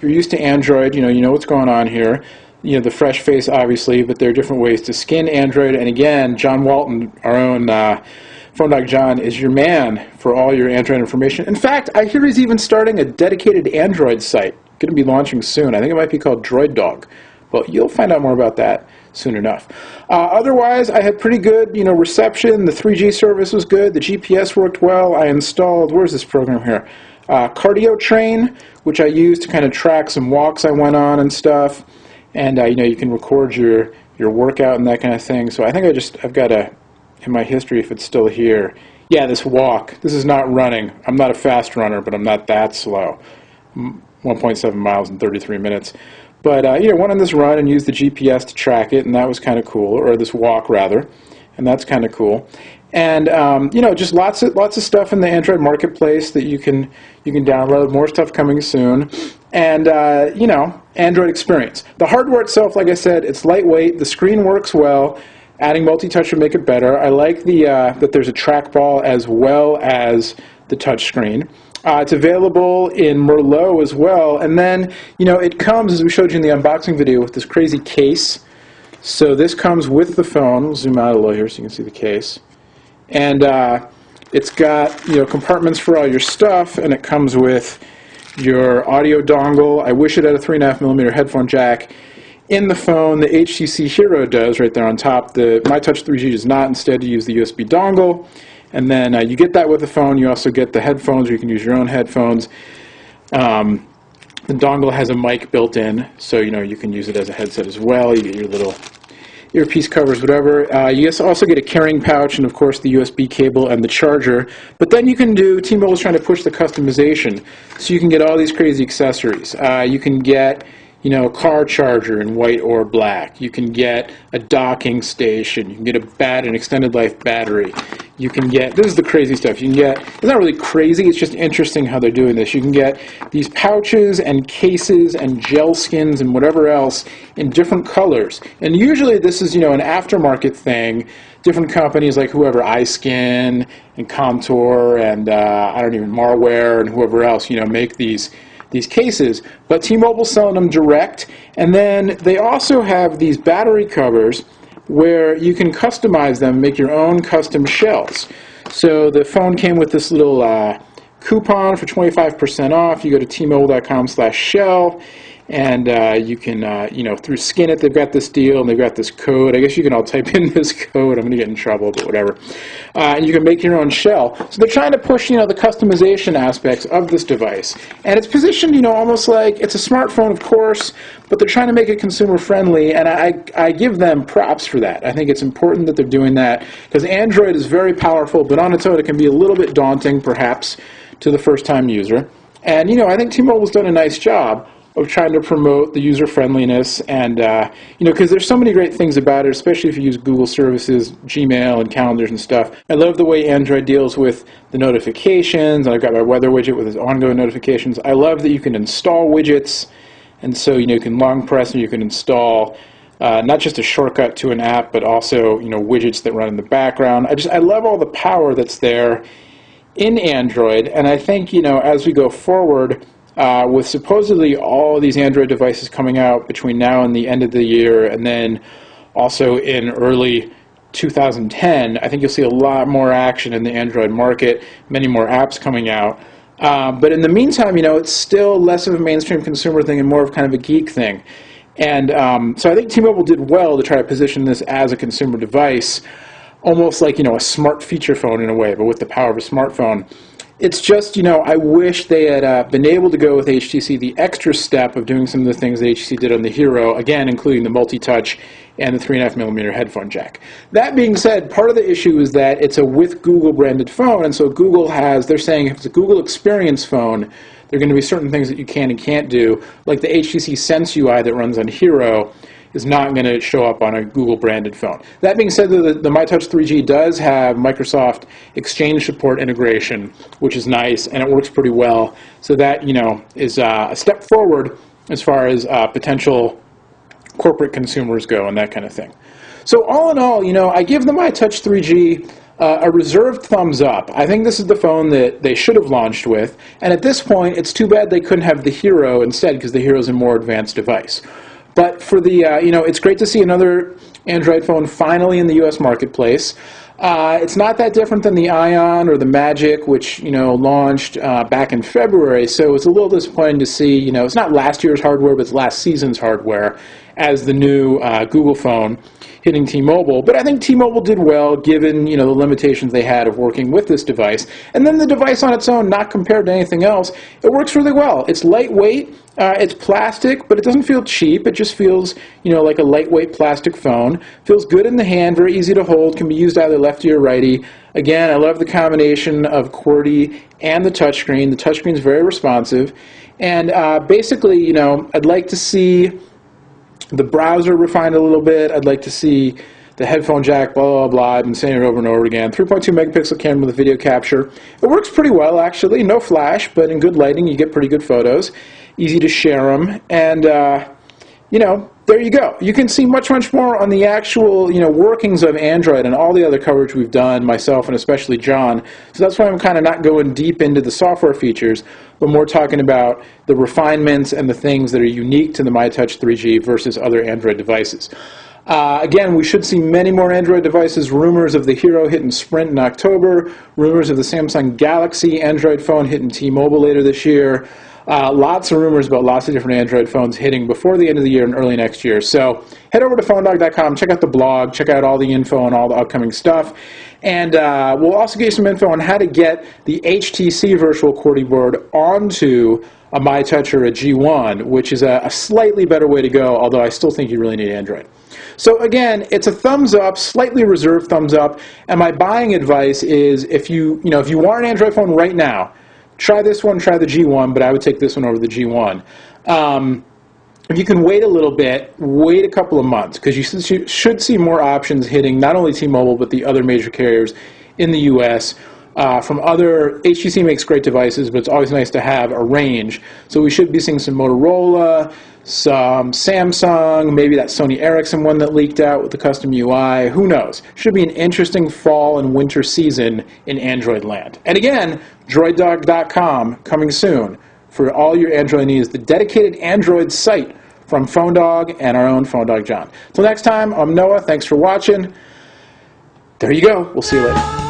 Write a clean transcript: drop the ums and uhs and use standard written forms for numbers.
you're used to Android, you know what's going on here. You know, the fresh face, obviously, but there are different ways to skin Android. And again, John Walton, our own Phone Doc John, is your man for all your Android information. In fact, I hear he's even starting a dedicated Android site. Going to be launching soon. I think it might be called Droid Dog. Well, you'll find out more about that soon enough. Otherwise, I had pretty good, reception. The 3G service was good. The GPS worked well. I installed, where's this program here? Cardio Train, which I used to kind of track some walks I went on and stuff. And you can record your workout and that kind of thing. So I think I've got in my history, if it's still here. Yeah, this walk. This is not running. I'm not a fast runner, but I'm not that slow. 1.7 miles in 33 minutes. But went on this run and used the GPS to track it, and that was kind of cool. Or this walk rather, and that's kind of cool. And just lots of stuff in the Android marketplace that you can download. More stuff coming soon. And Android experience. The hardware itself, like I said, it's lightweight. The screen works well. Adding multi-touch would make it better. I like that there's a trackball as well as the touch screen. It's available in Merlot as well. And then, it comes, as we showed you in the unboxing video, with this crazy case. So this comes with the phone. We'll zoom out a little here so you can see the case. And it's got, compartments for all your stuff, and it comes with your audio dongle. I wish it had a 3.5mm headphone jack. In the phone, the HTC Hero does, right there on top. The myTouch 3G does not. Instead, you use the USB dongle. And then you get that with the phone. You also get the headphones, or you can use your own headphones. The dongle has a mic built in, so you can use it as a headset as well. You get your little earpiece covers, whatever. You also get a carrying pouch, and of course the USB cable and the charger. But then you can do, T-Mobile's trying to push the customization, so you can get all these crazy accessories. You can get a car charger in white or black. You can get a docking station. You can get an extended life battery. You can get, this is the crazy stuff, you can get, it's not really crazy, it's just interesting how they're doing this. You can get these pouches and cases and gel skins and whatever else in different colors. And usually this is, an aftermarket thing. Different companies like whoever, iSkin and Contour and Marware and whoever else, make these cases, but T-Mobile's selling them direct. And then they also have these battery covers where you can customize them, make your own custom shells. So the phone came with this little coupon for 25% off. You go to tmobile.com/shell, and you can, through Skin It, they've got this deal, and they've got this code. I guess you can all type in this code. I'm going to get in trouble, but whatever. And you can make your own shell. So they're trying to push, the customization aspects of this device. And it's positioned, almost like it's a smartphone, of course, but they're trying to make it consumer-friendly, and I give them props for that. I think it's important that they're doing that, because Android is very powerful, but on its own it can be a little bit daunting, perhaps, to the first-time user. And, I think T-Mobile's done a nice job of trying to promote the user-friendliness, and because there's so many great things about it, especially if you use Google services, Gmail, and calendars and stuff. I love the way Android deals with the notifications, and I've got my weather widget with its ongoing notifications. I love that you can install widgets, and so you can long press and you can install not just a shortcut to an app, but also widgets that run in the background. I love all the power that's there in Android, and I think as we go forward, with supposedly all these Android devices coming out between now and the end of the year, and then also in early 2010, I think you'll see a lot more action in the Android market, many more apps coming out. But in the meantime, it's still less of a mainstream consumer thing and more of kind of a geek thing. And so I think T-Mobile did well to try to position this as a consumer device, almost like, a smart feature phone in a way, but with the power of a smartphone. It's just, I wish they had been able to go with HTC the extra step of doing some of the things that HTC did on the Hero, again, including the multi-touch and the 3.5mm headphone jack. That being said, part of the issue is that it's a with Google branded phone, and so they're saying if it's a Google Experience phone, there are going to be certain things that you can and can't do, like the HTC Sense UI that runs on Hero is not going to show up on a Google-branded phone. That being said, the myTouch 3G does have Microsoft Exchange support integration, which is nice, and it works pretty well. So that, is a step forward as far as potential corporate consumers go and that kind of thing. So all in all, I give the myTouch 3G a reserved thumbs up. I think this is the phone that they should have launched with, and at this point, it's too bad they couldn't have the Hero instead, because the Hero is a more advanced device. But for the, it's great to see another Android phone finally in the U.S. marketplace. It's not that different than the Ion or the Magic, which, launched back in February, so it's a little disappointing to see, it's not last year's hardware, but it's last season's hardware as the new Google phone hitting T-Mobile. But I think T-Mobile did well, given, the limitations they had of working with this device. And then the device on its own, not compared to anything else, it works really well. It's lightweight, it's plastic, but it doesn't feel cheap. It just feels, like a lightweight plastic phone. Feels good in the hand, very easy to hold, can be used either lefty or righty. Again, I love the combination of QWERTY and the touchscreen. The touchscreen is very responsive. And basically, I'd like to see the browser refined a little bit. I'd like to see the headphone jack, blah, blah, blah. I've been saying it over and over again. 3.2 megapixel camera with video capture. It works pretty well, actually. No flash, but in good lighting, you get pretty good photos. Easy to share them. And, there you go. You can see much, much more on the actual, workings of Android and all the other coverage we've done, myself and especially John. So that's why I'm kind of not going deep into the software features, but more talking about the refinements and the things that are unique to the myTouch 3G versus other Android devices. Again, we should see many more Android devices. Rumors of the Hero hitting Sprint in October. Rumors of the Samsung Galaxy Android phone hitting T-Mobile later this year. Lots of rumors about lots of different Android phones hitting before the end of the year and early next year. So head over to phonedog.com, check out the blog, check out all the info and all the upcoming stuff. And we'll also get you some info on how to get the HTC virtual QWERTY board onto a myTouch or a G1, which is a slightly better way to go, although I still think you really need Android. So again, it's a thumbs up, slightly reserved thumbs up, and my buying advice is if you want an Android phone right now, try this one, try the G1, but I would take this one over the G1. If you can wait a little bit, wait a couple of months, because you should see more options hitting not only T-Mobile, but the other major carriers in the U.S. From other, HTC makes great devices, but it's always nice to have a range. So we should be seeing some Motorola, some Samsung, maybe that Sony Ericsson one that leaked out with the custom UI. Who knows? Should be an interesting fall and winter season in Android land. And again, droiddog.com coming soon for all your Android needs. The dedicated Android site from PhoneDog and our own PhoneDog John. Till next time, I'm Noah. Thanks for watching. There you go. We'll see you later.